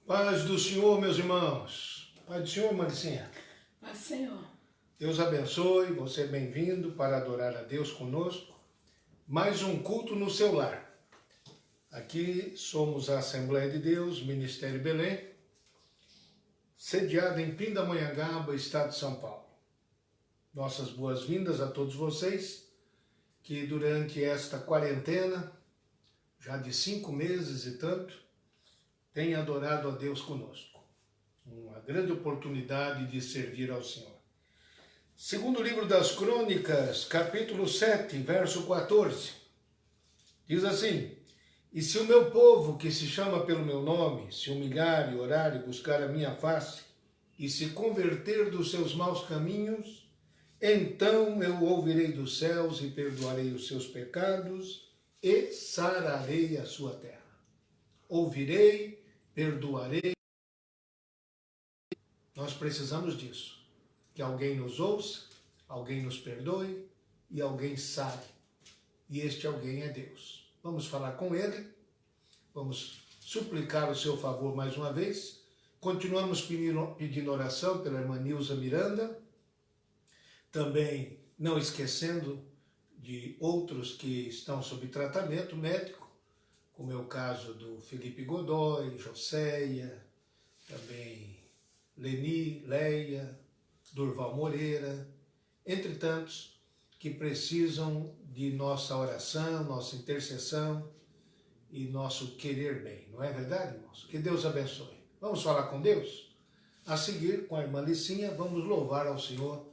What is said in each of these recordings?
Paz do Senhor, meus irmãos. Paz do Senhor, Maricinha. Paz, Senhor. Deus abençoe, você é bem-vindo para adorar a Deus conosco. Mais um culto no seu lar. Aqui somos a Assembleia de Deus, Ministério Belém, sediada em Pindamonhangaba, estado de São Paulo. Nossas boas-vindas a todos vocês que durante esta quarentena, já de 5 meses e tanto, têm adorado a Deus conosco. Uma grande oportunidade de servir ao Senhor. Segundo livro das Crônicas, capítulo 7, verso 14, diz assim: E se o meu povo, que se chama pelo meu nome, se humilhar e orar e buscar a minha face, e se converter dos seus maus caminhos, então eu ouvirei dos céus e perdoarei os seus pecados e sararei a sua terra. Ouvirei, perdoarei. Nós precisamos disso. Que alguém nos ouça, alguém nos perdoe e alguém sare. E este alguém é Deus. Vamos falar com Ele, vamos suplicar o seu favor mais uma vez. Continuamos pedindo oração pela irmã Nilza Miranda, também não esquecendo de outros que estão sob tratamento médico, como é o caso do Felipe Godoy, Joséia, também Leni, Leia, Durval Moreira, entre tantos que precisam de nossa oração, nossa intercessão e nosso querer bem. Não é verdade, irmãos? Que Deus abençoe. Vamos falar com Deus? A seguir, com a irmã Licinha, vamos louvar ao Senhor.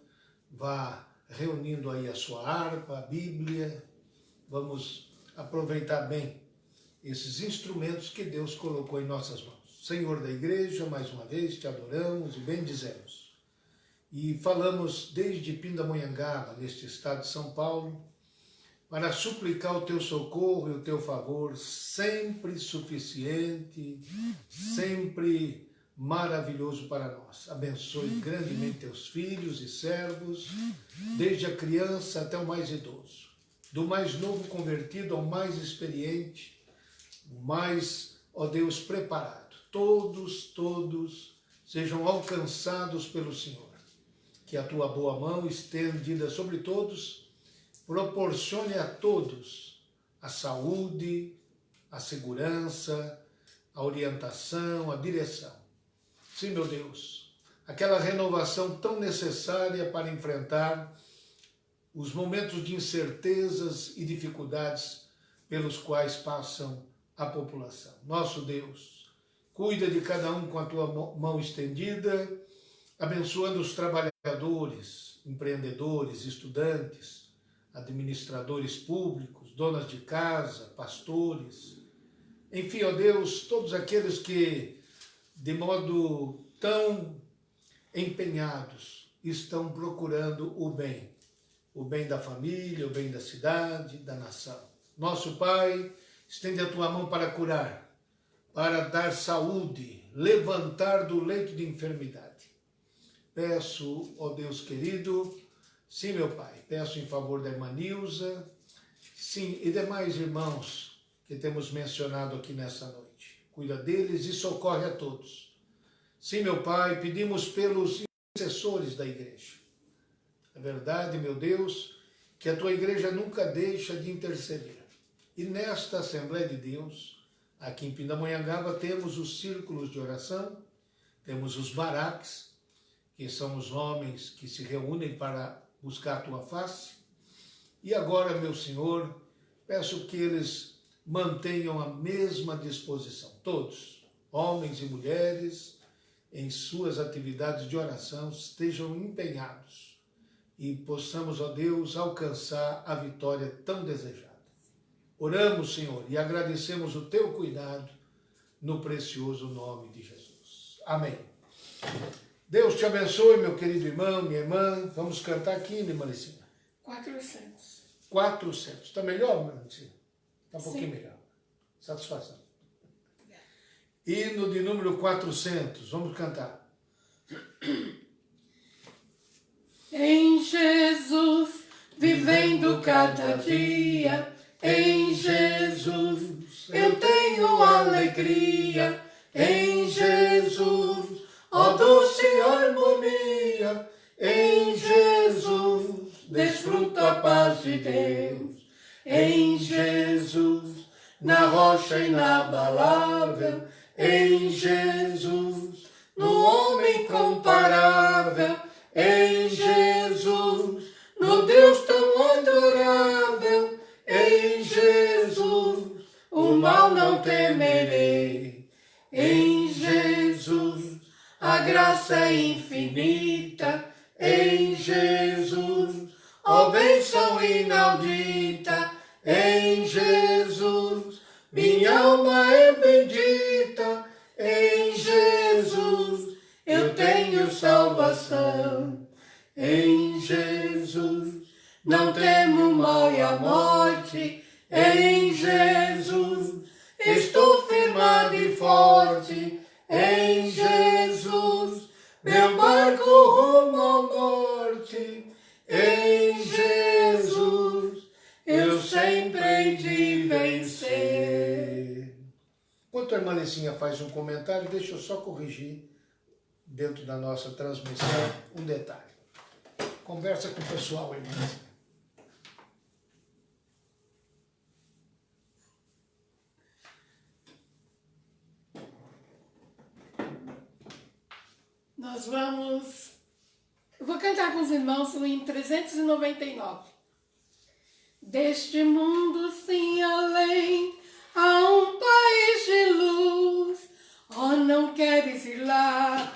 Vá reunindo aí a sua harpa, a Bíblia. Vamos aproveitar bem esses instrumentos que Deus colocou em nossas mãos. Senhor da igreja, mais uma vez te adoramos e bendizemos. E falamos desde Pindamonhangaba, neste estado de São Paulo, para suplicar o teu socorro e o teu favor, sempre suficiente, sempre maravilhoso para nós. Abençoe grandemente teus filhos e servos, desde a criança até o mais idoso, do mais novo convertido ao mais experiente, o mais, ó Deus, preparado. Todos sejam alcançados pelo Senhor. Que a tua boa mão estendida sobre todos proporcione a todos a saúde, a segurança, a orientação, a direção. Sim, meu Deus, aquela renovação tão necessária para enfrentar os momentos de incertezas e dificuldades pelos quais passam a população. Nosso Deus, cuida de cada um com a tua mão estendida, abençoando os trabalhadores, empreendedores, estudantes, administradores públicos, donas de casa, pastores, enfim, ó Deus, todos aqueles que, de modo tão empenhados, estão procurando o bem da família, o bem da cidade, da nação. Nosso Pai, estende a tua mão para curar, para dar saúde, levantar do leito de enfermidade. Peço, ó Deus querido, sim, meu Pai, peço em favor da irmã Nilza, sim, e demais irmãos que temos mencionado aqui nessa noite. Cuida deles e socorre a todos. Sim, meu Pai, pedimos pelos intercessores da igreja. É verdade, meu Deus, que a tua igreja nunca deixa de interceder. E nesta Assembleia de Deus, aqui em Pindamonhangaba, temos os círculos de oração, temos os baraques, que são os homens que se reúnem para buscar a tua face. E agora, meu Senhor, peço que eles mantenham a mesma disposição, todos, homens e mulheres, em suas atividades de oração, estejam empenhados e possamos, ó Deus, alcançar a vitória tão desejada. Oramos, Senhor, e agradecemos o teu cuidado no precioso nome de Jesus. Amém. Deus te abençoe, meu querido irmão, minha irmã. Vamos cantar aqui, irmã Licinha. 400. 400. Está melhor, irmã Licinha? Está um pouquinho Sim. melhor. Satisfação. Hino de número 400. Vamos cantar. Em Jesus, vivendo cada dia, em Jesus, eu tenho alegria. Em Jesus, de Deus. Em Jesus, na rocha inabalável, em Jesus, no homem incomparável, em Jesus, no Deus tão adorável, em Jesus, o mal não temerei. Em Jesus, a graça é infinita, em Jesus, ó bênção inaudita, em Jesus, minha alma é bendita, em Jesus, eu tenho salvação. Em Jesus, não temo o mal e a morte, em Jesus, estou firmado e forte, em Jesus, meu barco rumo à morte, em Jesus, eu sempre hei de vencer. Enquanto a irmã Lecinha faz um comentário, deixa eu só corrigir, dentro da nossa transmissão, um detalhe. Conversa com o pessoal, irmã Lecinha. Nós vamos... Eu vou cantar com os irmãos o hino 399. Deste mundo sim além, há um país de luz. Oh, não queres ir lá,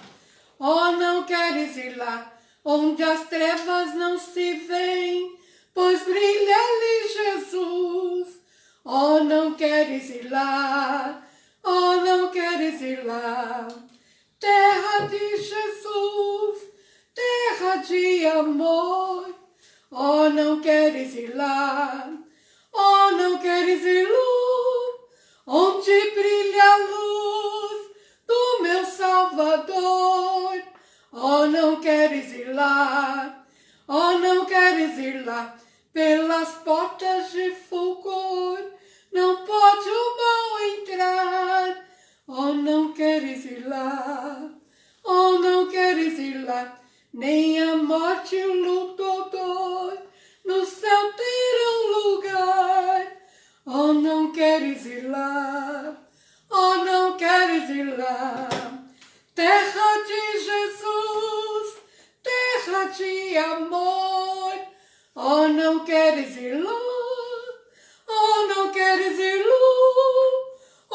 oh, não queres ir lá, onde as trevas não se veem, pois brilha ali Jesus. Oh, não queres ir lá, oh, não queres ir lá. Terra de Jesus, terra de amor, oh, não queres ir lá, oh, não queres ir lá, onde brilha a luz do meu Salvador. Oh, não queres ir lá, oh, não queres ir lá, pelas portas de fulgor, não pode o mal entrar. Oh, não queres ir lá, oh, não queres ir lá, nem a morte e o luto dor no céu terão lugar. Oh, não queres ir lá, oh, não queres ir lá. Terra de Jesus, terra de amor, oh, não queres ir lá, oh, não queres ir lá,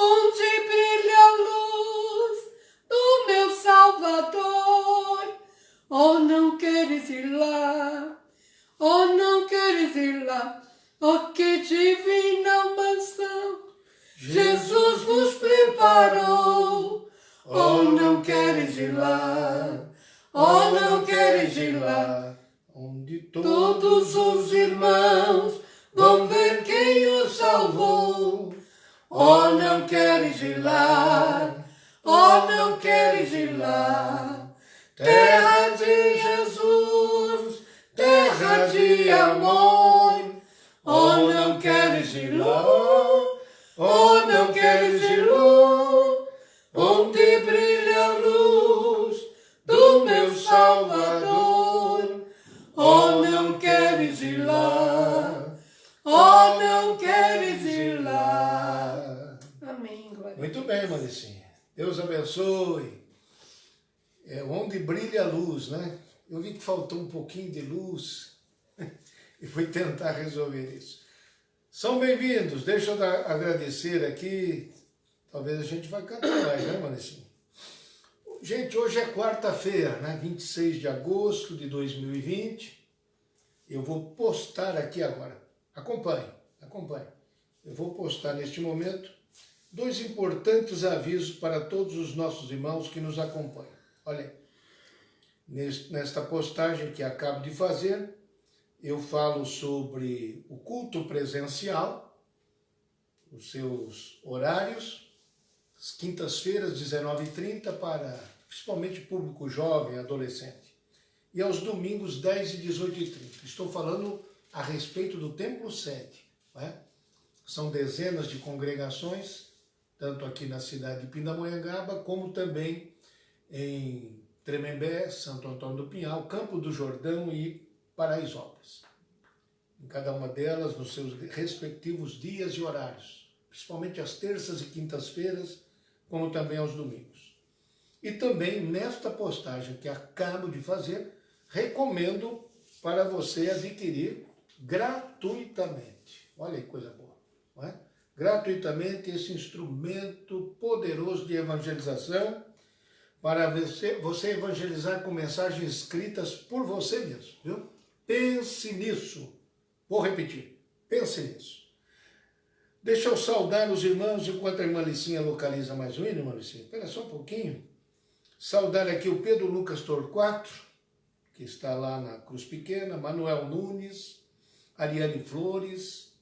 onde brilha a luz do meu Salvador. Oh, não queres ir lá, oh, não queres ir lá, oh, que divina mansão Jesus nos preparou. Oh, não queres ir lá, oh, não queres ir lá, onde todos os irmãos vão ver quem o salvou. Oh, não queres ir lá, oh, não queres ir lá. Terra de Jesus, terra de amor, oh, não queres ir lá, oh, não queres ir lá, onde brilha a luz do meu Salvador. Oh, não queres ir lá, oh, não queres ir lá. Amém, glória. Muito bem, irmã Lecinha. Deus abençoe. Onde brilha a luz, né? Eu vi que faltou um pouquinho de luz e fui tentar resolver isso. São bem-vindos. Deixa eu agradecer aqui. Talvez a gente vai cantar mais, né, Manecinha? Gente, hoje é quarta-feira, né? 26 de agosto de 2020. Eu vou postar aqui agora. Acompanhe, acompanhe. Eu vou postar neste momento 2 importantes avisos para todos os nossos irmãos que nos acompanham. Olha, nesta postagem que acabo de fazer, eu falo sobre o culto presencial, os seus horários, as quintas-feiras, 19h30, para principalmente público jovem, adolescente. E aos domingos, 10 e 18h30. Estou falando a respeito do Templo Sede. Né? São dezenas de congregações, tanto aqui na cidade de Pindamonhangaba, como também em Tremembé, Santo Antônio do Pinhal, Campo do Jordão e Paraisópolis. em cada uma delas, nos seus respectivos dias e horários, principalmente às terças e quintas-feiras, como também aos domingos. E também nesta postagem que acabo de fazer, recomendo para você adquirir gratuitamente. Olha que coisa boa, não é? Gratuitamente esse instrumento poderoso de evangelização para você evangelizar com mensagens escritas por você mesmo, viu? Pense nisso. Vou repetir, pense nisso. Deixa eu saudar os irmãos enquanto a irmã Licinha localiza mais um hino, irmã Licinha. Espera só um pouquinho. Saudar aqui o Pedro Lucas Torquato, que está lá na Cruz Pequena, Manuel Nunes, Ariane Flores,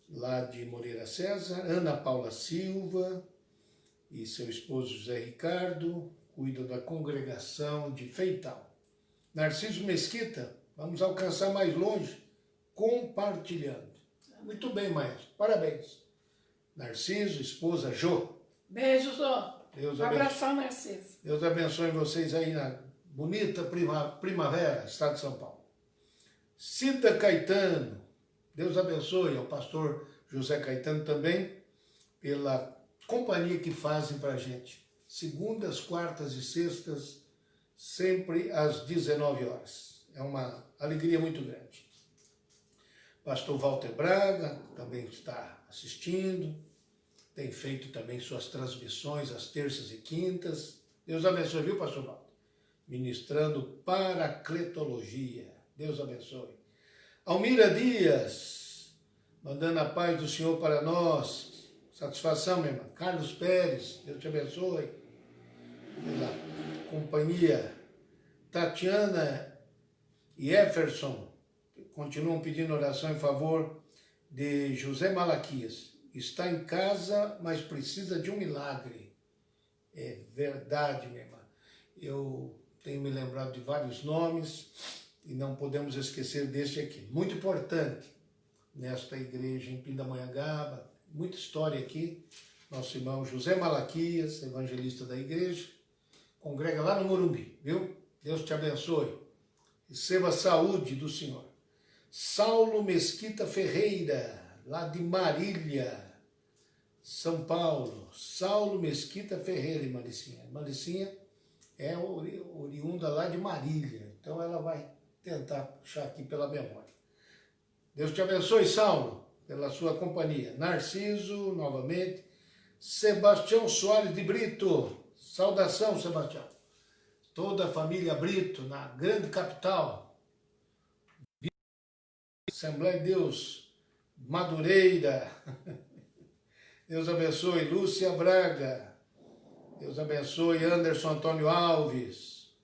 lá de Moreira César, Ana Paula Silva e seu esposo José Ricardo, cuidam da congregação de Feital. Narciso Mesquita, vamos alcançar mais longe, compartilhando. Muito bem, maestro, parabéns. Narciso, esposa Jô. Beijo, Jô. Deus Um abração, Narciso. Deus abençoe vocês aí na bonita primavera, estado de São Paulo. Cida Caetano, Deus abençoe ao pastor José Caetano também, pela companhia que fazem para a gente. Segundas, quartas e sextas, sempre às 19 horas. É uma alegria muito grande. Pastor Walter Braga também está assistindo, tem feito também suas transmissões às terças e quintas. Deus abençoe, viu, pastor Walter? Ministrando paracletologia. Deus abençoe. Almira Dias, mandando a paz do Senhor para nós. Satisfação, minha irmã. Carlos Pérez, Deus te abençoe. Pela companhia. Tatiana e Jefferson continuam pedindo oração em favor de José Malaquias. Está em casa, mas precisa de um milagre. É verdade, minha irmã. Eu tenho me lembrado de vários nomes e não podemos esquecer deste aqui. Muito importante nesta igreja em Pindamonhangaba, muita história aqui. Nosso irmão José Malaquias, evangelista da igreja, congrega lá no Morumbi, viu? Deus te abençoe. Receba a saúde do Senhor. Saulo Mesquita Ferreira, lá de Marília, São Paulo. Saulo Mesquita Ferreira, irmã Licinha. Irmã Licinha é oriunda lá de Marília, então ela vai tentar puxar aqui pela memória. Deus te abençoe, Saulo, pela sua companhia. Narciso, novamente. Sebastião Soares de Brito. Saudação, Sebastião. Toda a família Brito, na grande capital. Assembleia de Deus, Madureira. Deus abençoe, Lúcia Braga. Deus abençoe, Anderson Antônio Alves.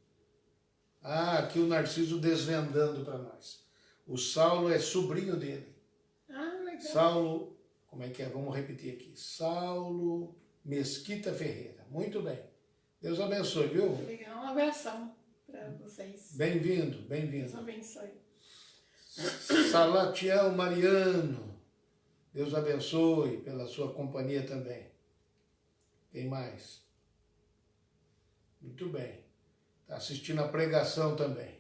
Aqui o Narciso desvendando para nós. O Saulo é sobrinho dele. Legal. Saulo, como é que é? Vamos repetir aqui. Saulo Mesquita Ferreira. Muito bem. Deus abençoe, viu? Legal, um abração para vocês. Bem-vindo, Deus bem-vindo. abençoe. Salatiel Mariano. Deus abençoe pela sua companhia também. Quem mais? Muito bem. Está assistindo a pregação também.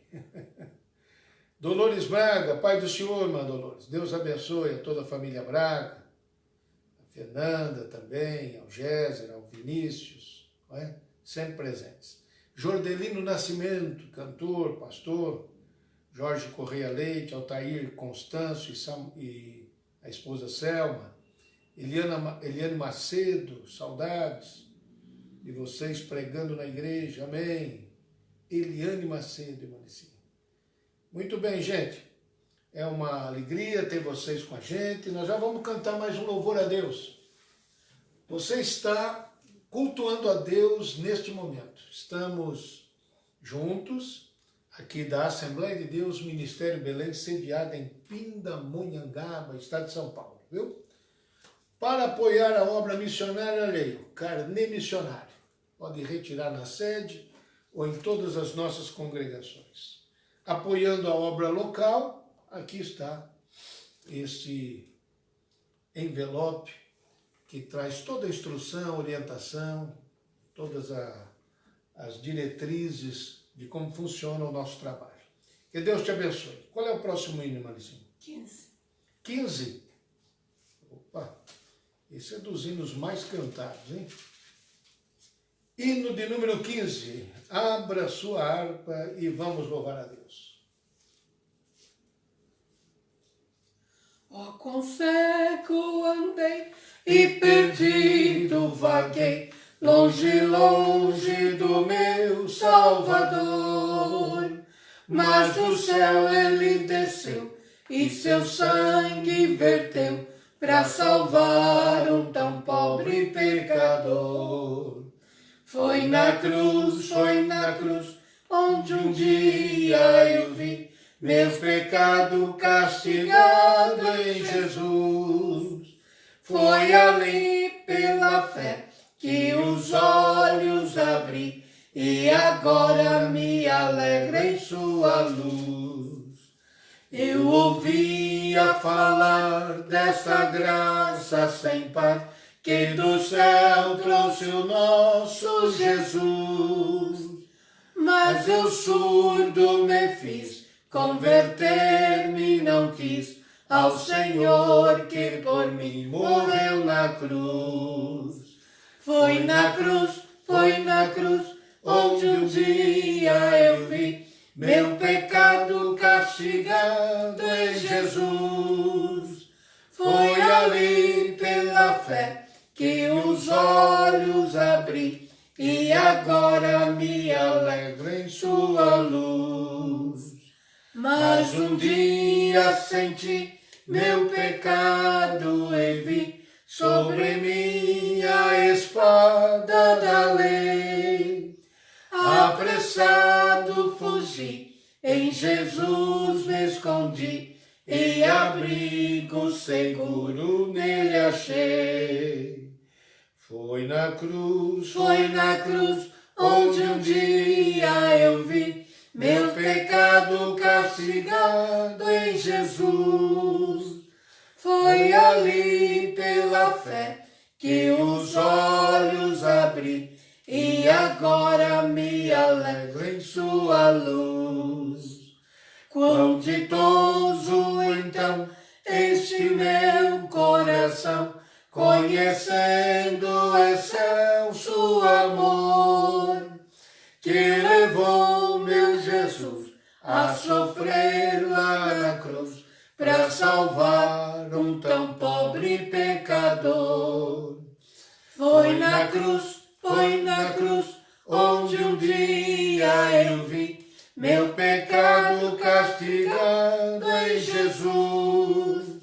Dolores Braga, Pai do Senhor, irmã Dolores. Deus abençoe a toda a família Braga. A Fernanda também, ao Géser, ao Vinícius, não é? Sempre presentes. Jordelino Nascimento, cantor, pastor. Jorge Correia Leite, Altair Constâncio e a esposa Selma. Eliane Macedo, saudades de vocês pregando na igreja, amém. Eliane Macedo, irmã Licinha. Muito bem, gente. É uma alegria ter vocês com a gente. Nós já vamos cantar mais um louvor a Deus. Você está cultuando a Deus neste momento. Estamos juntos aqui da Assembleia de Deus, Ministério Belém, sediada em Pindamonhangaba, estado de São Paulo, viu? Para apoiar a obra missionária, leia o carnê missionário. Pode retirar na sede ou em todas as nossas congregações. Apoiando a obra local, aqui está esse envelope que traz toda a instrução, orientação, todas as diretrizes de como funciona o nosso trabalho. Que Deus te abençoe. Qual é o próximo hino, Maricinho? 15. 15. Opa, esse é dos hinos mais cantados, hein? Hino de número 15. Abra sua harpa e vamos louvar a Deus. Ó, quão cego andei e perdido vaguei, longe, longe do meu Salvador. Mas do céu ele desceu e seu sangue verteu para salvar um tão pobre pecador. Foi na cruz, onde um dia eu vi meu pecado castigado em Jesus. Foi ali pela fé que os olhos abri e agora me alegro em sua luz. Eu ouvia falar dessa graça sem par que do céu trouxe o nosso Jesus. Mas eu surdo me fiz, converter-me não quis ao Senhor que por mim morreu na cruz. Foi na cruz, onde um dia eu vi meu pecado castigado em Jesus. Foi ali pela fé que os olhos abri e agora me alegro em sua luz. Mas um dia senti meu pecado e vi sobre mim a espada da lei. Apressado fugi, em Jesus me escondi e abrigo seguro nele achei. Foi na cruz, onde um dia eu vi meu pecado castigado em Jesus. Foi ali pela fé que os olhos abri e agora me alegro em sua luz. Quão ditoso então este meu coração, conhecendo excelso amor, que levou meu Jesus a sofrer lá na cruz, para salvar um tão pobre pecador. Foi na cruz, onde um dia eu vi meu pecado castigado em Jesus.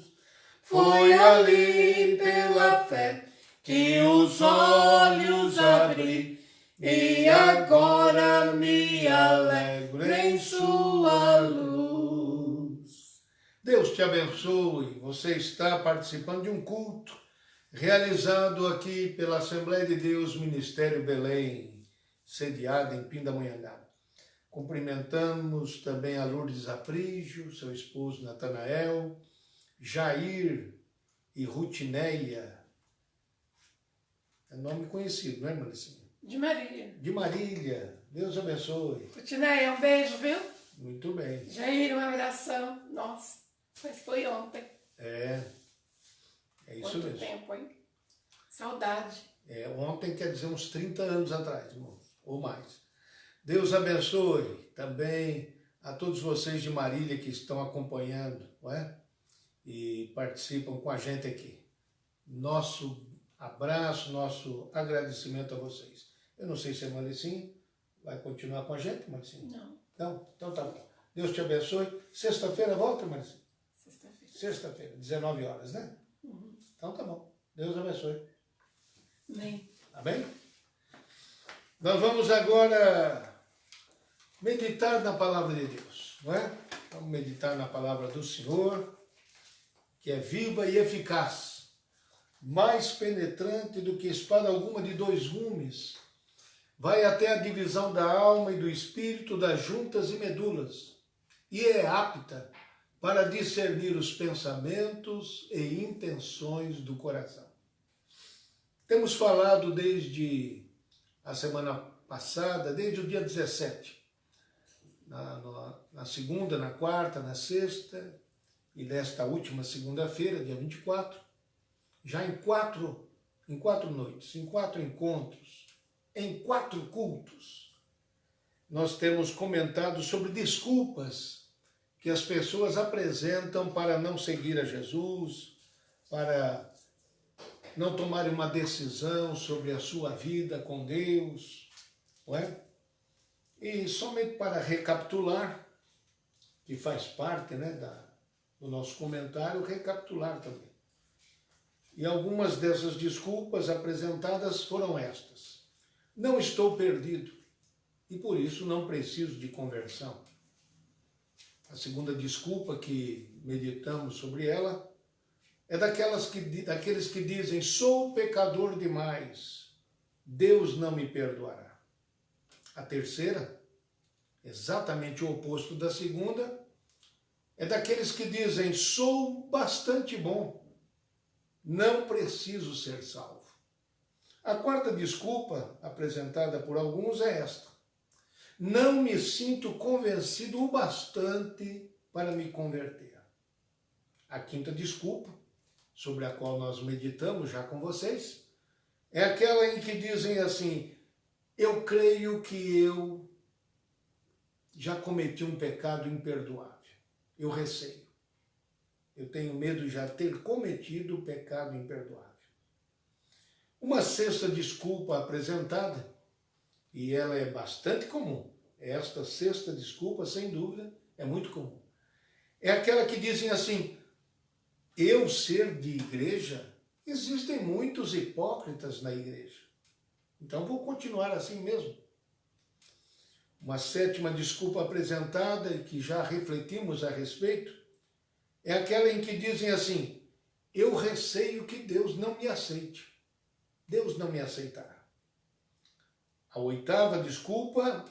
Foi ali pela fé que os olhos abri e agora me alegro em sua luz. Deus te abençoe. Você está participando de um culto realizado aqui pela Assembleia de Deus Ministério Belém, sediada em Pindamonhangaba. Cumprimentamos também a Lourdes Aprígio, seu esposo Natanael, Jair e Rutineia. É nome conhecido, não é, Maricinha? De Marília. De Marília. Deus abençoe. Rutineia, um beijo, viu? Muito bem. Jair, um abração. Nossa, mas foi ontem. É isso Quanto mesmo. tempo, hein? Saudade. Ontem quer dizer uns 30 anos atrás, irmão, ou mais. Deus abençoe também a todos vocês de Marília que estão acompanhando, não é? E participam com a gente aqui. Nosso abraço, nosso agradecimento a vocês. Eu não sei se a Maricinha vai continuar com a gente, Maricinha? Não. Não? Então tá bom. Deus te abençoe. Sexta-feira volta, Maricinha? Sexta-feira. Sexta-feira, 19 horas, né? Uhum. Então tá bom. Deus abençoe. Amém. Tá bem? Nós vamos agora meditar na palavra de Deus, não é? Vamos meditar na palavra do Senhor, que é viva e eficaz, mais penetrante do que espada alguma de dois gumes, vai até a divisão da alma e do espírito, das juntas e medulas, e é apta para discernir os pensamentos e intenções do coração. Temos falado desde a semana passada, desde o dia 17, na segunda, na quarta, na sexta e desta última segunda-feira, dia 24, já em quatro noites, em 4 encontros, em 4 cultos, nós temos comentado sobre desculpas que as pessoas apresentam para não seguir a Jesus, para não tomarem uma decisão sobre a sua vida com Deus, não é? E somente para recapitular, que faz parte, né, do nosso comentário, recapitular também. E algumas dessas desculpas apresentadas foram estas: não estou perdido e por isso não preciso de conversão. A segunda desculpa que meditamos sobre ela é daqueles que dizem: sou pecador demais, Deus não me perdoará. A terceira, exatamente o oposto da segunda, é daqueles que dizem: sou bastante bom, não preciso ser salvo. A quarta desculpa apresentada por alguns é esta: não me sinto convencido o bastante para me converter. A quinta desculpa, sobre a qual nós meditamos já com vocês, é aquela em que dizem assim: eu creio que eu já cometi um pecado imperdoável. Eu receio. Eu tenho medo de já ter cometido o pecado imperdoável. Uma sexta desculpa apresentada, e ela é bastante comum, esta sexta desculpa, sem dúvida, é muito comum. É aquela que dizem assim: eu ser de igreja, existem muitos hipócritas na igreja, então vou continuar assim mesmo. Uma sétima desculpa apresentada, e que já refletimos a respeito, é aquela em que dizem assim: eu receio que Deus não me aceite. Deus não me aceitará. A oitava desculpa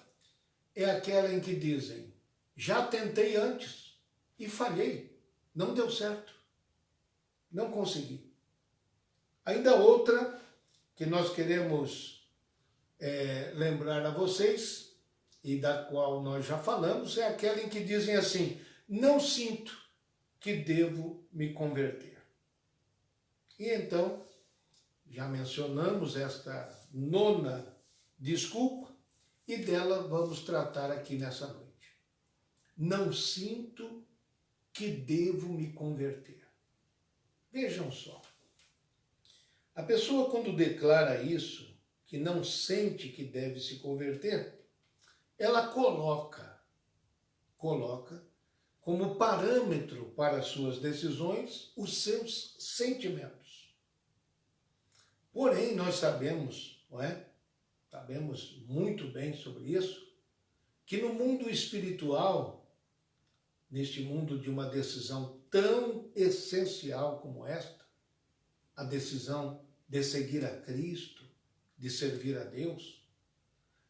é aquela em que dizem: já tentei antes e falhei, não deu certo, não consegui. Ainda outra que nós queremos lembrar a vocês, e da qual nós já falamos, é aquela em que dizem assim: não sinto que devo me converter. E então, já mencionamos esta nona desculpa, e dela vamos tratar aqui nessa noite. Não sinto que devo me converter. Vejam só. A pessoa, quando declara isso, que não sente que deve se converter, ela coloca como parâmetro para as suas decisões os seus sentimentos. Porém, nós sabemos, não é? Sabemos muito bem sobre isso, que no mundo espiritual, neste mundo de uma decisão tão essencial como esta, a decisão de seguir a Cristo, de servir a Deus,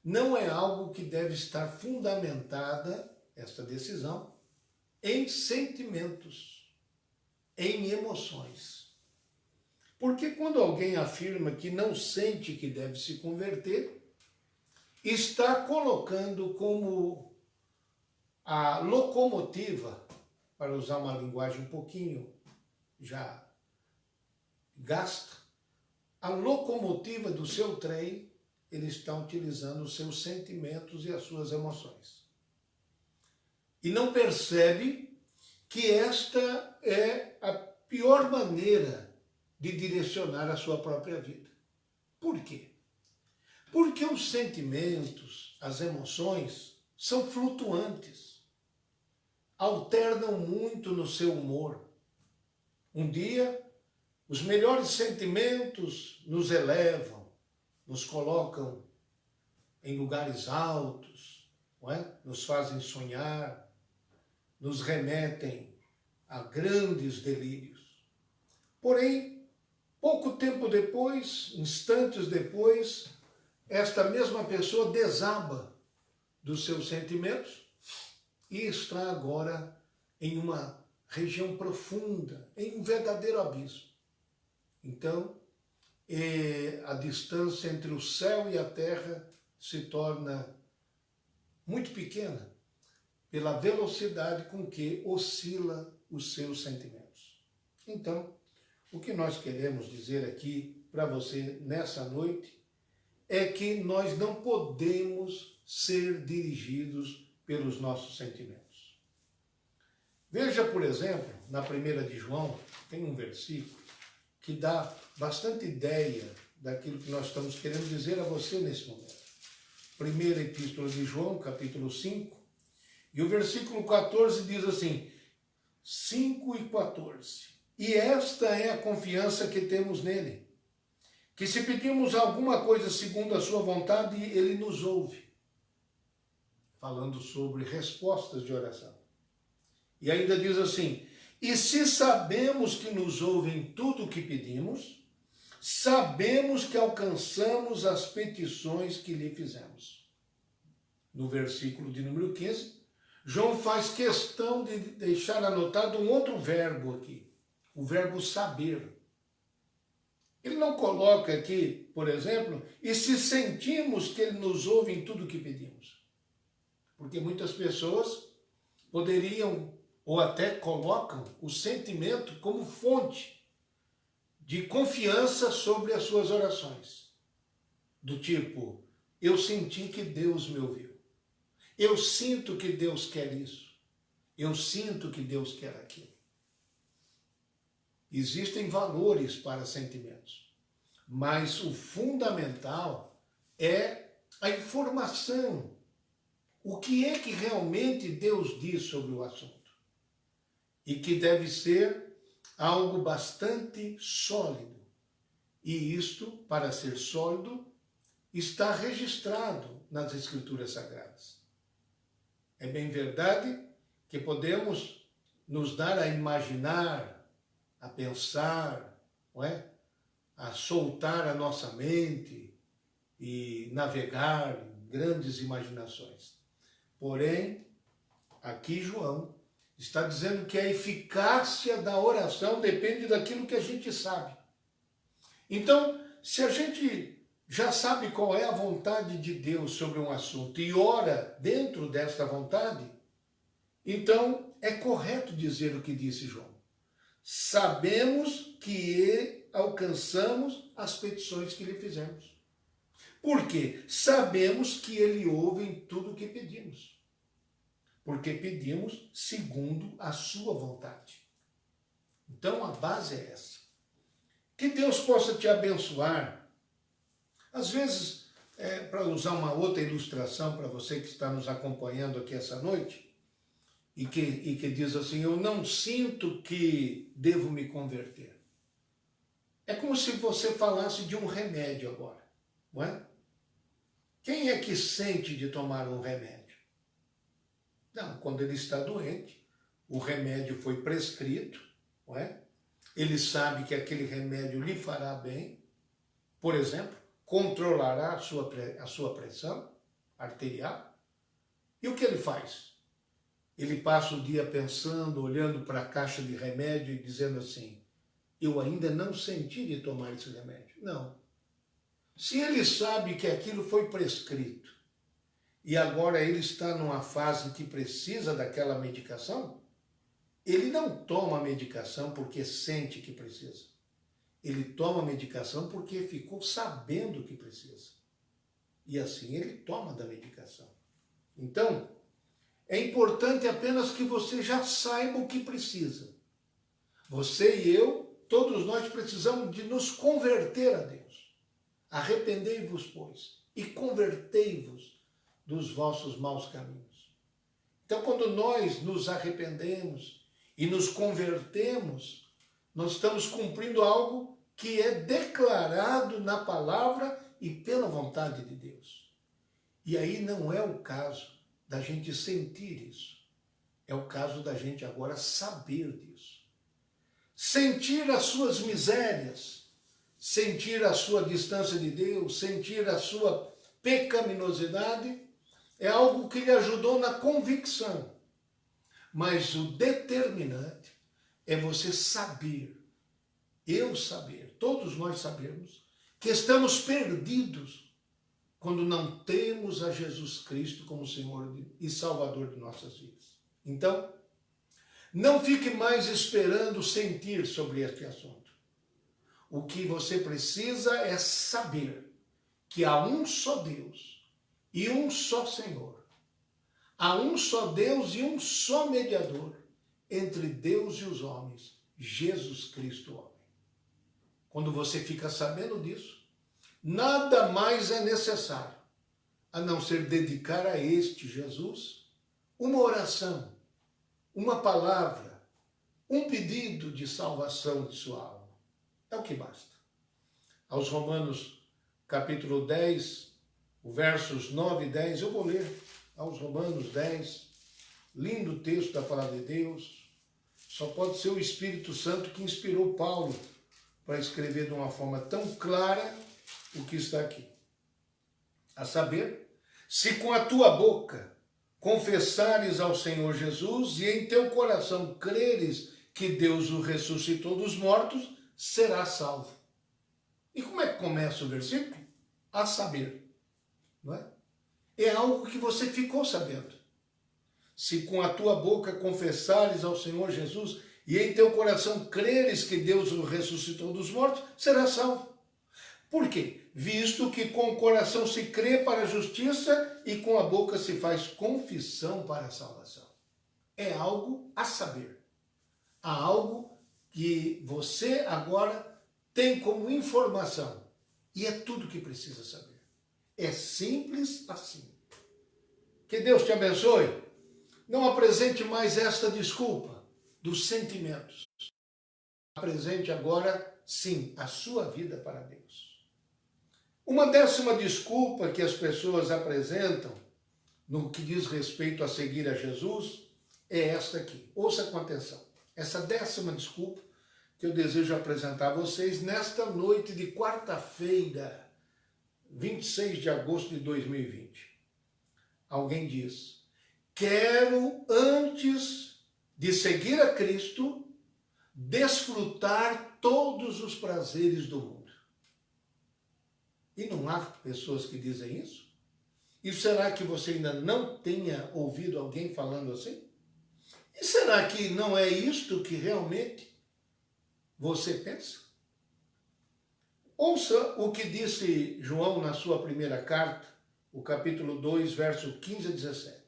não é algo que deve estar fundamentada, esta decisão, em sentimentos, em emoções. Porque quando alguém afirma que não sente que deve se converter, está colocando como a locomotiva, para usar uma linguagem um pouquinho já gasta, a locomotiva do seu trem, ele está utilizando os seus sentimentos e as suas emoções. E não percebe que esta é a pior maneira de direcionar a sua própria vida. Por quê? Porque os sentimentos, as emoções, são flutuantes, alternam muito no seu humor. Um dia, os melhores sentimentos nos elevam, nos colocam em lugares altos, não é? Nos fazem sonhar, nos remetem a grandes delírios. Porém, pouco tempo depois, instantes depois, esta mesma pessoa desaba dos seus sentimentos e está agora em uma região profunda, em um verdadeiro abismo. Então, a distância entre o céu e a terra se torna muito pequena pela velocidade com que oscila os seus sentimentos. Então, o que nós queremos dizer aqui para você nessa noite é que nós não podemos ser dirigidos pelos nossos sentimentos. Veja, por exemplo, na 1 de João, tem um versículo que dá bastante ideia daquilo que nós estamos querendo dizer a você nesse momento. Primeira Epístola de João, capítulo 5, e o versículo 14 diz assim, 5 e 14. E esta é a confiança que temos nele, que se pedimos alguma coisa segundo a sua vontade, ele nos ouve. Falando sobre respostas de oração. E ainda diz assim, e se sabemos que nos ouve em tudo o que pedimos, sabemos que alcançamos as petições que lhe fizemos. No versículo de número 15, João faz questão de deixar anotado um outro verbo aqui, o verbo saber. Ele não coloca aqui, por exemplo, e se sentimos que ele nos ouve em tudo o que pedimos. Porque muitas pessoas poderiam, ou até colocam, o sentimento como fonte de confiança sobre as suas orações. Do tipo, eu senti que Deus me ouviu. Eu sinto que Deus quer isso. Eu sinto que Deus quer aquilo. Existem valores para sentimentos, mas o fundamental é a informação. O que é que realmente Deus diz sobre o assunto? E que deve ser algo bastante sólido. E isto, para ser sólido, está registrado nas Escrituras Sagradas. É bem verdade que podemos nos dar a imaginar, a pensar, não é? A soltar a nossa mente e navegar em grandes imaginações. Porém, aqui João está dizendo que a eficácia da oração depende daquilo que a gente sabe. Então, se a gente já sabe qual é a vontade de Deus sobre um assunto e ora dentro desta vontade, então é correto dizer o que disse João. Sabemos que alcançamos as petições que lhe fizemos. Por quê? Sabemos que ele ouve em tudo o que pedimos. Porque pedimos segundo a sua vontade. Então a base é essa. Que Deus possa te abençoar. Às vezes, para usar uma outra ilustração para você que está nos acompanhando aqui essa noite, e que diz assim, eu não sinto que devo me converter. É como se você falasse de um remédio agora, não é? Quem é que sente de tomar um remédio? Não, quando ele está doente, o remédio foi prescrito, não é? Ele sabe que aquele remédio lhe fará bem, por exemplo, controlará a sua pressão arterial. E o que ele faz? Ele passa o dia pensando, olhando para a caixa de remédio e dizendo assim, eu ainda não senti de tomar esse remédio. Não. Se ele sabe que aquilo foi prescrito e agora ele está numa fase que precisa daquela medicação, ele não toma a medicação porque sente que precisa. Ele toma a medicação porque ficou sabendo que precisa. E assim ele toma da medicação. Então, é importante apenas que você já saiba o que precisa. Você e eu, todos nós precisamos de nos converter a Deus. Arrependei-vos, pois, e convertei-vos dos vossos maus caminhos. Então, quando nós nos arrependemos e nos convertemos, nós estamos cumprindo algo que é declarado na palavra e pela vontade de Deus. E aí não é o caso da gente sentir isso. É o caso da gente agora saber disso. Sentir as suas misérias, sentir a sua distância de Deus, sentir a sua pecaminosidade, é algo que lhe ajudou na convicção. Mas o determinante é você saber, eu saber, todos nós sabemos, que estamos perdidos quando não temos a Jesus Cristo como Senhor e Salvador de nossas vidas. Então, Não fique mais esperando sentir sobre este assunto. O que você precisa é saber que há um só Deus e um só Senhor. Há um só Deus e um só mediador entre Deus e os homens, Jesus Cristo, homem. Quando você fica sabendo disso, nada mais é necessário a não ser dedicar a este Jesus uma oração, uma palavra, um pedido de salvação de sua alma. É o que basta. Aos Romanos, capítulo 10, os versos 9 e 10, eu vou ler aos Romanos 10, lindo texto da palavra de Deus. Só pode ser o Espírito Santo que inspirou Paulo para escrever de uma forma tão clara o que está aqui. A saber, se com a tua boca confessares ao Senhor Jesus e em teu coração creres que Deus o ressuscitou dos mortos, serás salvo. E como é que começa o versículo? A saber, não é? É algo que você ficou sabendo. Se com a tua boca confessares ao Senhor Jesus e em teu coração creres que Deus o ressuscitou dos mortos, serás salvo. Por quê? Visto que com o coração se crê para a justiça e com a boca se faz confissão para a salvação. É algo a saber. Há algo que você agora tem como informação. E é tudo que precisa saber. É simples assim. Que Deus te abençoe. Não apresente mais esta desculpa dos sentimentos. Apresente agora, sim, a sua vida para Deus. Uma décima desculpa que as pessoas apresentam no que diz respeito a seguir a Jesus é esta aqui. Ouça com atenção. Essa décima desculpa que eu desejo apresentar a vocês nesta noite de quarta-feira, 26 de agosto de 2020. Alguém diz: quero, antes de seguir a Cristo, desfrutar todos os prazeres do mundo. E não há pessoas que dizem isso? E será que você ainda não tenha ouvido alguém falando assim? E será que não é isto que realmente você pensa? Ouça o que disse João na sua primeira carta, o capítulo 2, verso 15 a 17.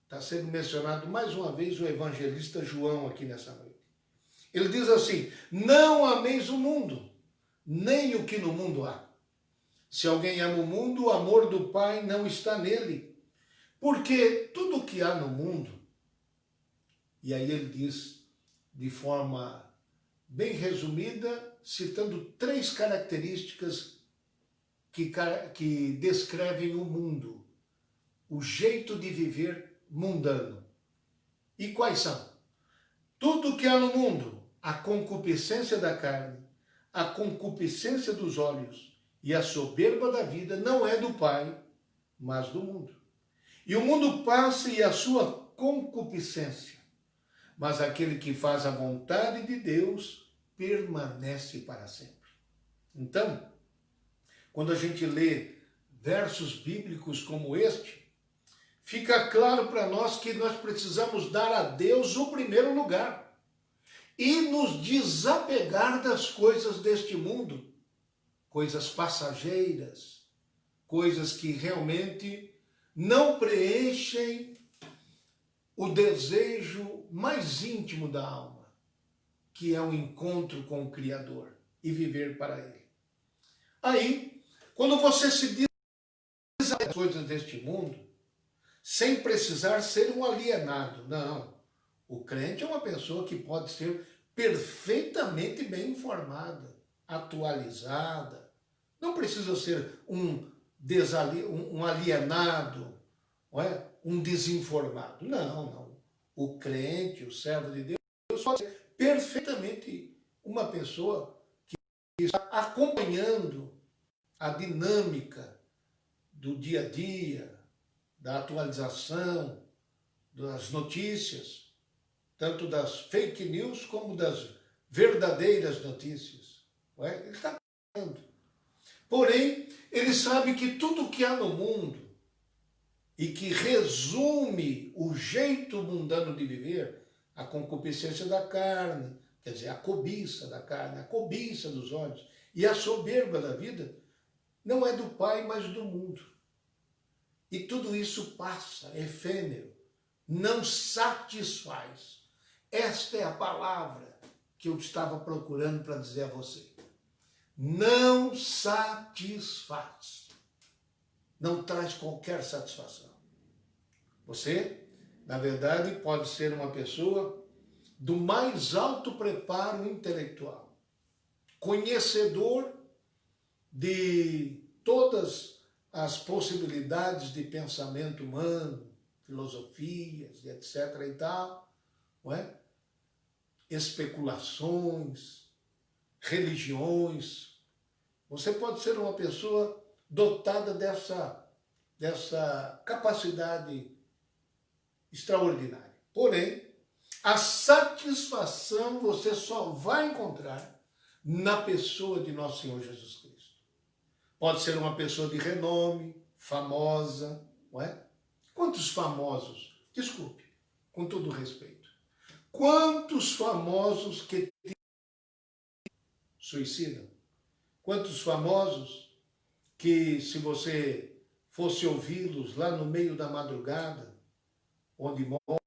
Está sendo mencionado mais uma vez o evangelista João aqui nessa noite. Ele diz assim: não ameis o mundo, nem o que no mundo há. Se alguém ama o mundo, o amor do Pai não está nele. Porque tudo o que há no mundo, e aí ele diz de forma bem resumida, citando 3 características que descrevem o mundo, o jeito de viver mundano. E quais são? Tudo o que há no mundo, a concupiscência da carne, a concupiscência dos olhos, e a soberba da vida não é do Pai, mas do mundo. E o mundo passa e a sua concupiscência, mas aquele que faz a vontade de Deus permanece para sempre. Então, quando a gente lê versos bíblicos como este, fica claro para nós que nós precisamos dar a Deus o primeiro lugar e nos desapegar das coisas deste mundo, coisas passageiras, coisas que realmente não preenchem o desejo mais íntimo da alma, que é o encontro com o Criador e viver para Ele. Aí, quando você se diz as coisas deste mundo, sem precisar ser um alienado, não. O crente é uma pessoa que pode ser perfeitamente bem informada, atualizada. Não precisa ser um alienado, não é? Um desinformado. Não. O crente, o servo de Deus, pode ser perfeitamente uma pessoa que está acompanhando a dinâmica do dia a dia, da atualização, das notícias, tanto das fake news como das verdadeiras notícias. Não é? Ele está acompanhando. Porém, ele sabe que tudo o que há no mundo e que resume o jeito mundano de viver, a concupiscência da carne, quer dizer, a cobiça da carne, a cobiça dos olhos e a soberba da vida, não é do Pai, mas do mundo. E tudo isso passa, é efêmero, não satisfaz. Esta é a palavra que eu estava procurando para dizer a você. Não satisfaz. Não traz qualquer satisfação. Você, na verdade, pode ser uma pessoa do mais alto preparo intelectual, conhecedor de todas as possibilidades de pensamento humano, filosofias, etc. e tal, não é? Especulações, religiões. Você pode ser uma pessoa dotada dessa capacidade extraordinária. Porém, a satisfação você só vai encontrar na pessoa de nosso Senhor Jesus Cristo. Pode ser uma pessoa de renome, famosa, não é? Quantos famosos, desculpe, com todo respeito, quantos famosos que suicidam? Quantos famosos que, se você fosse ouvi-los lá no meio da madrugada, onde moram,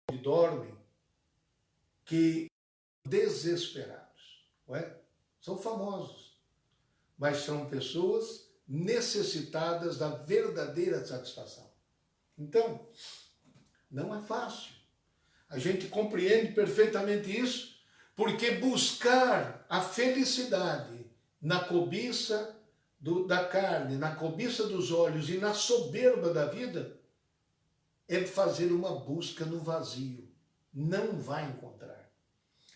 onde dormem, que desesperados, não é? São famosos, mas são pessoas necessitadas da verdadeira satisfação. Então, não é fácil. A gente compreende perfeitamente isso, porque buscar a felicidade na cobiça da carne, na cobiça dos olhos e na soberba da vida é fazer uma busca no vazio. Não vai encontrar.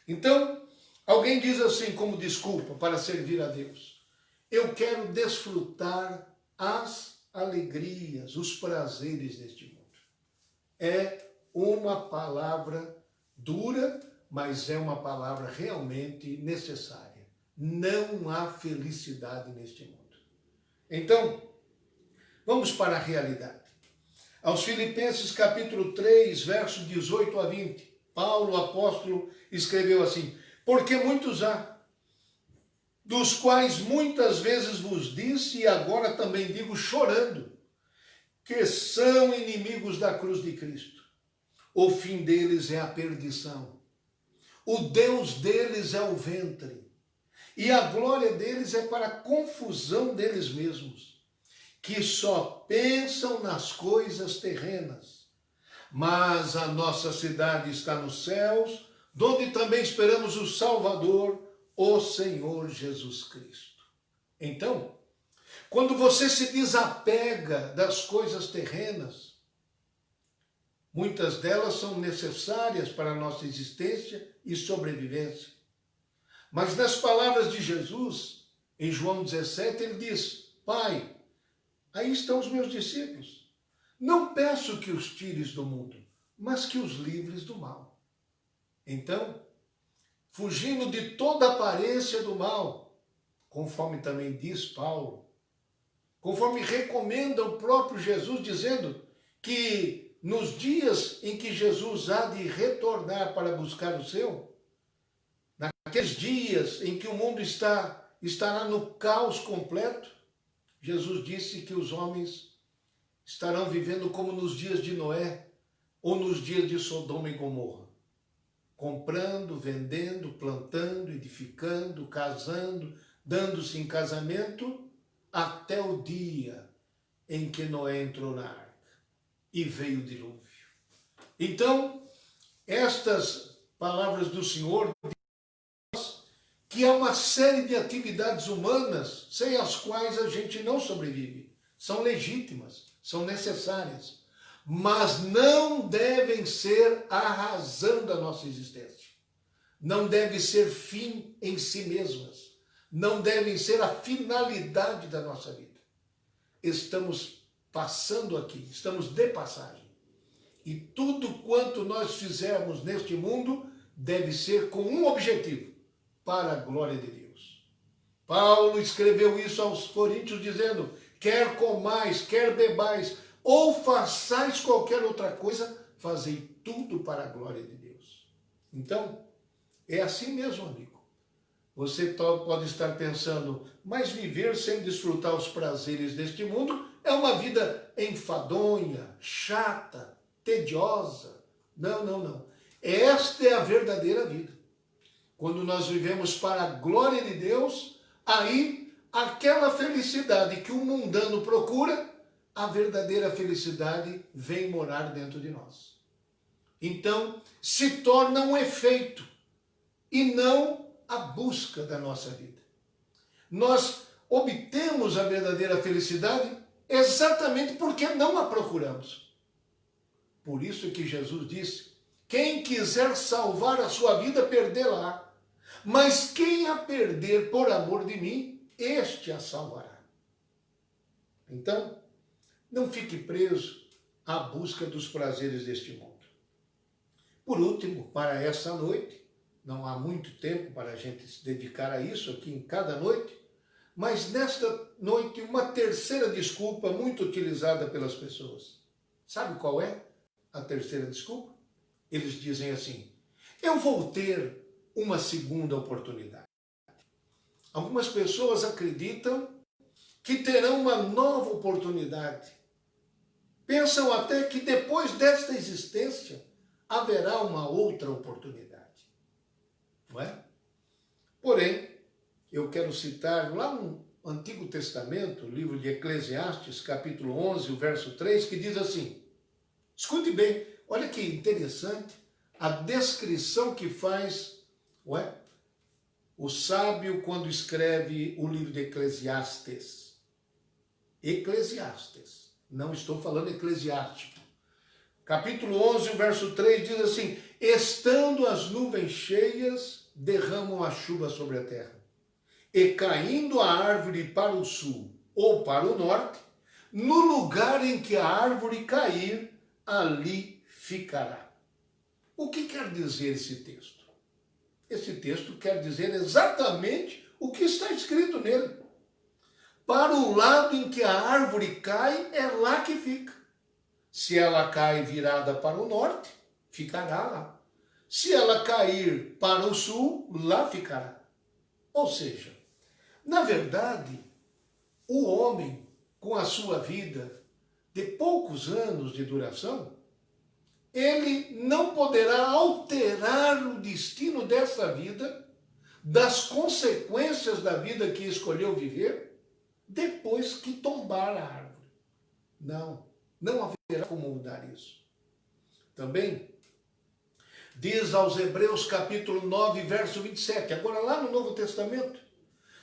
Então, alguém diz assim como desculpa para servir a Deus: eu quero desfrutar as alegrias, os prazeres deste mundo. É uma palavra dura, mas é uma palavra realmente necessária. Não há felicidade neste mundo. Então, vamos para a realidade. Aos Filipenses capítulo 3, verso 18 a 20, Paulo, apóstolo, escreveu assim: porque muitos há, dos quais muitas vezes vos disse, e agora também digo chorando, que são inimigos da cruz de Cristo. O fim deles é a perdição. O Deus deles é o ventre. E a glória deles é para a confusão deles mesmos, que só pensam nas coisas terrenas. Mas a nossa cidade está nos céus, donde também esperamos o Salvador, o Senhor Jesus Cristo. Então, quando você se desapega das coisas terrenas, muitas delas são necessárias para a nossa existência e sobrevivência. Mas nas palavras de Jesus, em João 17, ele diz: Pai, aí estão os meus discípulos. Não peço que os tires do mundo, mas que os livres do mal. Então, fugindo de toda aparência do mal, conforme também diz Paulo, conforme recomenda o próprio Jesus, dizendo que nos dias em que Jesus há de retornar para buscar o seu, naqueles dias em que o mundo estará no caos completo, Jesus disse que os homens estarão vivendo como nos dias de Noé ou nos dias de Sodoma e Gomorra, comprando, vendendo, plantando, edificando, casando, dando-se em casamento, até o dia em que Noé entrou na arca e veio o dilúvio. Então, estas palavras do Senhor que há uma série de atividades humanas sem as quais a gente não sobrevive. São legítimas, são necessárias, mas não devem ser a razão da nossa existência. Não devem ser fim em si mesmas. Não devem ser a finalidade da nossa vida. Estamos passando aqui, estamos de passagem. E tudo quanto nós fizermos neste mundo deve ser com um objetivo: para a glória de Deus. Paulo escreveu isso aos Coríntios dizendo: quer comais, quer bebais, ou façais qualquer outra coisa, fazei tudo para a glória de Deus. Então, é assim mesmo, amigo. Você pode estar pensando, mas viver sem desfrutar os prazeres deste mundo é uma vida enfadonha, chata, tediosa. Não, não, não. Esta é a verdadeira vida. Quando nós vivemos para a glória de Deus, aí aquela felicidade que o mundano procura, a verdadeira felicidade vem morar dentro de nós. Então, se torna um efeito e não a busca da nossa vida. Nós obtemos a verdadeira felicidade exatamente porque não a procuramos. Por isso que Jesus disse, quem quiser salvar a sua vida, perdê-la. Mas quem a perder por amor de mim, este a salvará. Então, não fique preso à busca dos prazeres deste mundo. Por último, para essa noite, não há muito tempo para a gente se dedicar a isso aqui em cada noite, mas nesta noite uma terceira desculpa muito utilizada pelas pessoas. Sabe qual é a terceira desculpa? Eles dizem assim, eu vou ter uma segunda oportunidade. Algumas pessoas acreditam que terão uma nova oportunidade. Pensam até que depois desta existência haverá uma outra oportunidade. Não é? Porém, eu quero citar lá no Antigo Testamento, o livro de Eclesiastes, capítulo 11, o verso 3, que diz assim, escute bem, olha que interessante a descrição que faz o sábio quando escreve o livro de Eclesiastes. Eclesiastes, não estou falando eclesiástico. Capítulo 11, o verso 3 diz assim, estando as nuvens cheias, derramam a chuva sobre a terra. E caindo a árvore para o sul ou para o norte, no lugar em que a árvore cair, ali ficará. O que quer dizer esse texto? Esse texto quer dizer exatamente o que está escrito nele. Para o lado em que a árvore cai, é lá que fica. Se ela cai virada para o norte, ficará lá. Se ela cair para o sul, lá ficará. Ou seja, na verdade, o homem, com a sua vida de poucos anos de duração, ele não poderá alterar o destino dessa vida, das consequências da vida que escolheu viver, depois que tombar a árvore. Não haverá como mudar isso. Também diz aos Hebreus capítulo 9, verso 27, agora lá no Novo Testamento,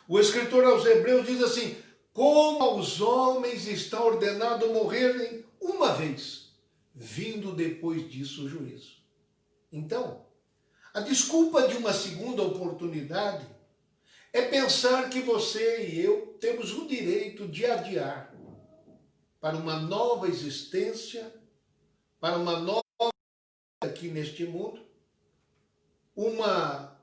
o escritor aos Hebreus diz assim, como aos homens está ordenado morrerem uma vez, vindo depois disso o juízo. Então, a desculpa de uma segunda oportunidade é pensar que você e eu temos o direito de adiar para uma nova existência, para uma nova aqui neste mundo, uma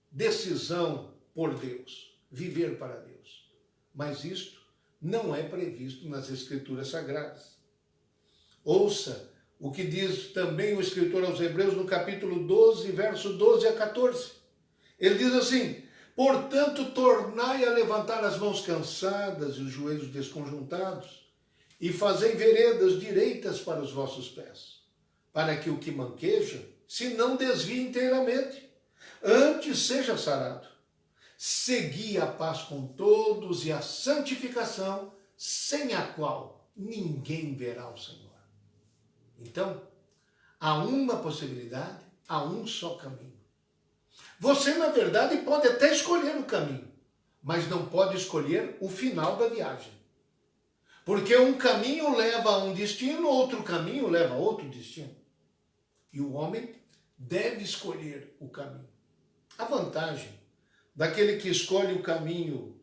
decisão por Deus, viver para Deus. Mas isto não é previsto nas Escrituras Sagradas. Ouça o que diz também o escritor aos Hebreus no capítulo 12, verso 12 a 14. Ele diz assim, portanto, tornai a levantar as mãos cansadas e os joelhos desconjuntados, e fazei veredas direitas para os vossos pés, para que o que manqueja se não desvie inteiramente, antes seja sarado. Segui a paz com todos e a santificação, sem a qual ninguém verá o Senhor. Então, há uma possibilidade, há um só caminho. Você, na verdade, pode até escolher o caminho, mas não pode escolher o final da viagem. Porque um caminho leva a um destino, outro caminho leva a outro destino. E o homem deve escolher o caminho. A vantagem daquele que escolhe o caminho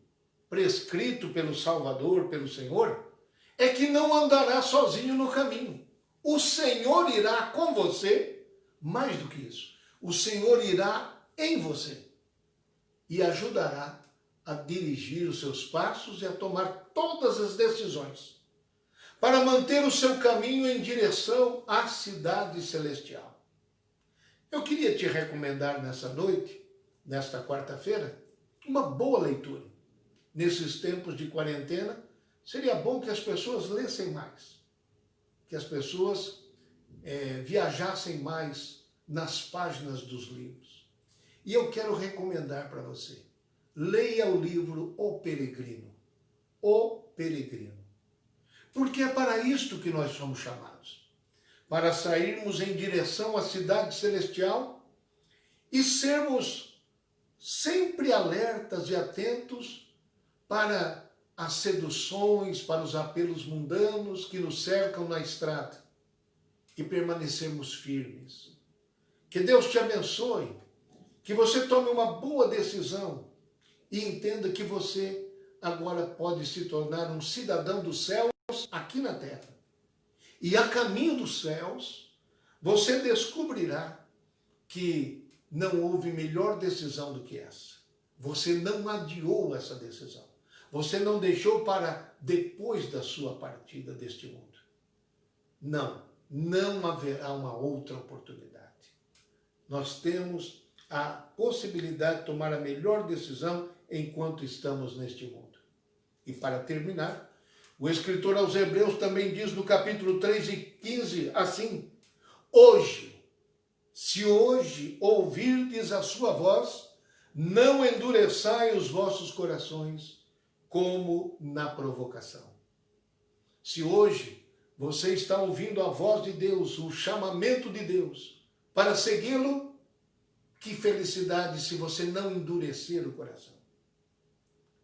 prescrito pelo Salvador, pelo Senhor, é que não andará sozinho no caminho. O Senhor irá com você, mais do que isso, o Senhor irá em você e ajudará a dirigir os seus passos e a tomar todas as decisões para manter o seu caminho em direção à cidade celestial. Eu queria te recomendar nessa noite, nesta quarta-feira, uma boa leitura. Nesses tempos de quarentena, seria bom que as pessoas lessem mais, que as pessoas viajassem mais nas páginas dos livros. E eu quero recomendar para você, leia o livro O Peregrino. O Peregrino. Porque é para isto que nós somos chamados. Para sairmos em direção à cidade celestial e sermos sempre alertas e atentos para as seduções, para os apelos mundanos que nos cercam na estrada e permanecermos firmes. Que Deus te abençoe, que você tome uma boa decisão e entenda que você agora pode se tornar um cidadão dos céus aqui na terra. E a caminho dos céus, você descobrirá que não houve melhor decisão do que essa. Você não adiou essa decisão. Você não deixou para depois da sua partida deste mundo. Não haverá uma outra oportunidade. Nós temos a possibilidade de tomar a melhor decisão enquanto estamos neste mundo. E para terminar, o escritor aos Hebreus também diz no capítulo 3 e 15 assim: hoje, se hoje ouvirdes a sua voz, não endureçai os vossos corações como na provocação. Se hoje você está ouvindo a voz de Deus, o chamamento de Deus para segui-lo, que felicidade se você não endurecer o coração.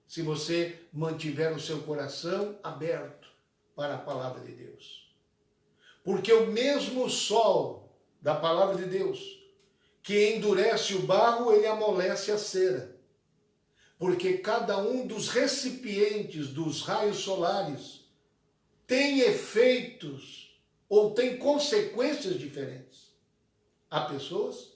Se você mantiver o seu coração aberto para a palavra de Deus. Porque o mesmo sol da palavra de Deus, que endurece o barro, ele amolece a cera. Porque cada um dos recipientes dos raios solares tem efeitos ou tem consequências diferentes. Há pessoas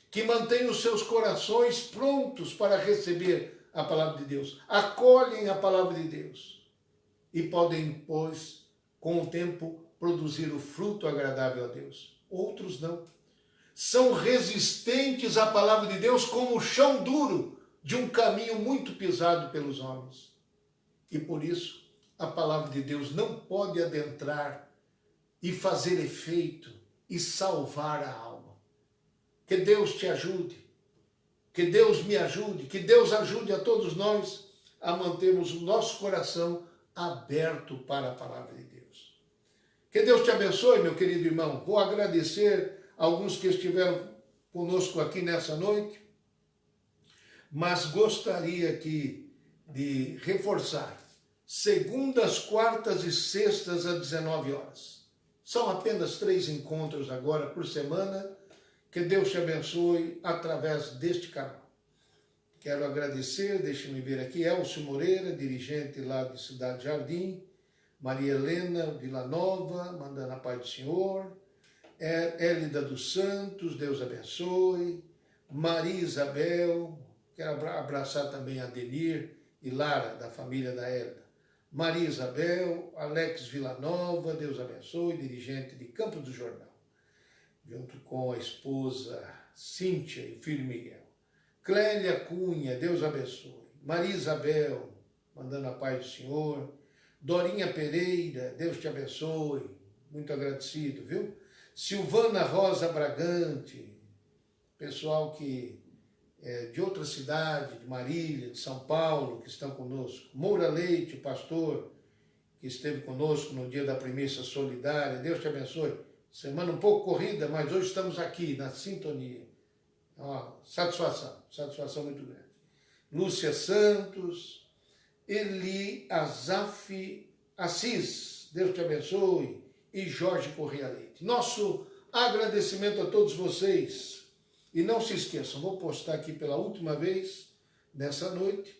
que mantêm os seus corações prontos para receber a palavra de Deus, acolhem a palavra de Deus e podem, pois, com o tempo, produzir o fruto agradável a Deus. Outros não. São resistentes à palavra de Deus como o chão duro de um caminho muito pisado pelos homens. E por isso, a palavra de Deus não pode adentrar e fazer efeito e salvar a alma. Que Deus te ajude. Que Deus me ajude, que Deus ajude a todos nós a mantermos o nosso coração aberto para a palavra de Deus. Que Deus te abençoe, meu querido irmão. Vou agradecer a alguns que estiveram conosco aqui nessa noite, mas gostaria aqui de reforçar: segundas, quartas e sextas às 19 horas. São apenas 3 encontros agora por semana. Que Deus te abençoe através deste canal. Quero agradecer, deixe-me ver aqui, Elcio Moreira, dirigente lá de Cidade Jardim, Maria Helena Villanova, mandando a paz do Senhor, Hélida dos Santos, Deus abençoe, Maria Isabel, quero abraçar também a Denir e Lara, da família da Hélida, Maria Isabel, Alex Villanova, Deus abençoe, dirigente de Campos do Jordão, junto com a esposa Cíntia e o filho Miguel. Clélia Cunha, Deus abençoe. Maria Isabel, mandando a paz do Senhor. Dorinha Pereira, Deus te abençoe. Muito agradecido, viu? Silvana Rosa Bragante, pessoal que é de outra cidade, de Marília, de São Paulo, que estão conosco. Moura Leite, o pastor, que esteve conosco no dia da primícia solidária. Deus te abençoe. Semana um pouco corrida, mas hoje estamos aqui na sintonia. Satisfação muito grande. Lúcia Santos, Eli Azaf Assis, Deus te abençoe, e Jorge Correia Leite. Nosso agradecimento a todos vocês. E não se esqueçam, vou postar aqui pela última vez nessa noite,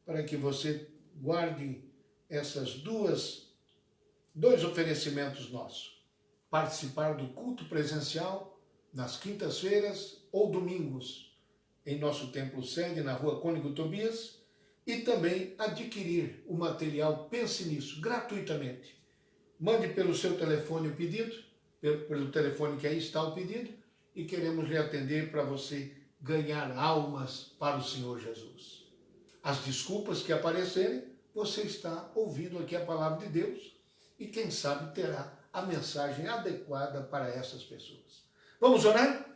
para que você guarde essas dois oferecimentos nossos. Participar do culto presencial nas quintas-feiras ou domingos em nosso templo sede na rua Cônigo Tobias e também adquirir o material Pense Nisso gratuitamente. Mande pelo seu telefone o pedido, pelo telefone que aí está o pedido, e queremos lhe atender para você ganhar almas para o Senhor Jesus. As desculpas que aparecerem, você está ouvindo aqui a palavra de Deus e quem sabe terá a mensagem adequada para essas pessoas. Vamos orar?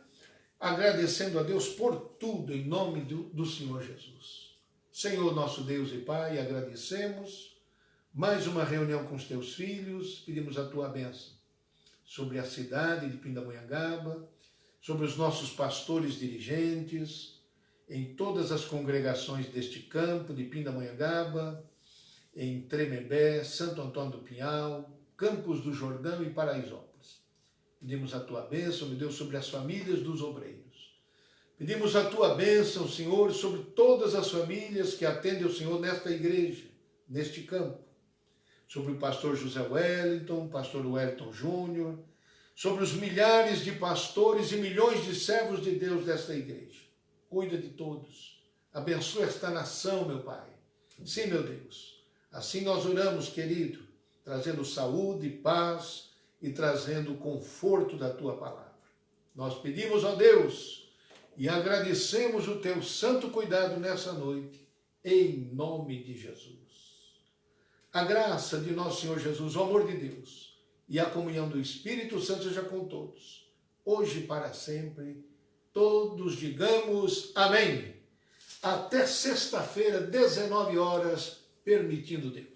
Agradecendo a Deus por tudo em nome do Senhor Jesus. Senhor nosso Deus e Pai, agradecemos mais uma reunião com os teus filhos, pedimos a tua bênção sobre a cidade de Pindamonhangaba, sobre os nossos pastores dirigentes, em todas as congregações deste campo de Pindamonhangaba, em Tremembé, Santo Antônio do Pinhal, Campos do Jordão e Paraisópolis. Pedimos a tua bênção, meu Deus, sobre as famílias dos obreiros. Pedimos a tua bênção, Senhor, sobre todas as famílias que atendem o Senhor nesta igreja, neste campo. Sobre o pastor José Wellington, pastor Wellington Júnior, sobre os milhares de pastores e milhões de servos de Deus desta igreja. Cuida de todos. Abençoa esta nação, meu Pai. Sim, meu Deus. Assim nós oramos, querido, trazendo saúde, paz e trazendo o conforto da tua palavra. Nós pedimos a Deus e agradecemos o teu santo cuidado nessa noite, em nome de Jesus. A graça de nosso Senhor Jesus, o amor de Deus e a comunhão do Espírito Santo seja com todos, hoje e para sempre. Todos digamos amém. Até sexta-feira, 19 horas, permitindo Deus.